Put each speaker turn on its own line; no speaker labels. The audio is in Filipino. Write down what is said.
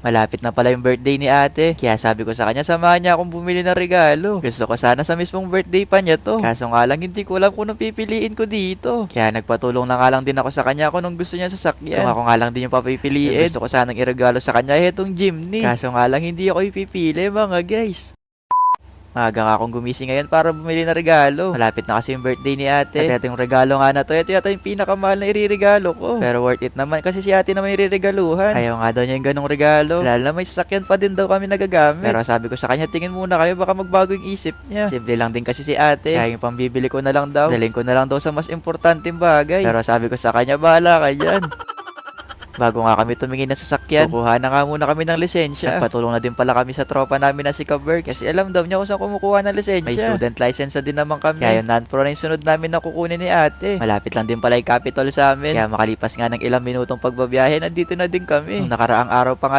Malapit na pala yung birthday ni ate. Kaya sabi ko sa kanya, samahan niya akong bumili ng regalo. Gusto ko sana sa mismong birthday pa niya to. Kaso nga lang hindi ko alam kung anong pipiliin ko dito. Kaya nagpatulong na nga lang din ako sa kanya kung anong gusto niya sa sasakyan. Kung ako nga lang din yung papipiliin. Gusto ko sanang iregalo sa kanya itong jeepney. Kaso nga lang hindi ako ipipili mga guys. Maaga nga akong gumising ngayon para bumili ng regalo. Malapit na kasi yung birthday ni ate. At ito yung regalo nga na to. Ito yata yung pinakamahal na iririgalo ko. Pero worth it naman kasi si ate naman iriregaluhan. Ayaw nga daw niya yung ganong regalo. Lalo na may sasakyan pa din daw kami nagagamit. Pero sabi ko sa kanya, tingin muna kayo baka magbago yung isip niya. Simple lang din kasi si ate. Kaya yung pambibili ko na lang daw. Daling ko na lang daw sa mas importanteng bagay. Pero sabi ko sa kanya, bahala ka dyan. Bago nga kami tumingin ng sasakyan, kukuha na nga muna kami ng lisensya. Nagpatulong na din pala kami sa tropa namin na si Kaberg. Kasi alam daw niya kung saan kumukuha ng lisensya. May student license na din naman kami. Kaya yung non-pro na yung sunod namin na kukunin ni ate. Malapit lang din pala yung Capitol sa amin. Kaya makalipas nga ng ilang minutong pagbabiyahe, nandito na din kami. Nung nakaraang araw pa nga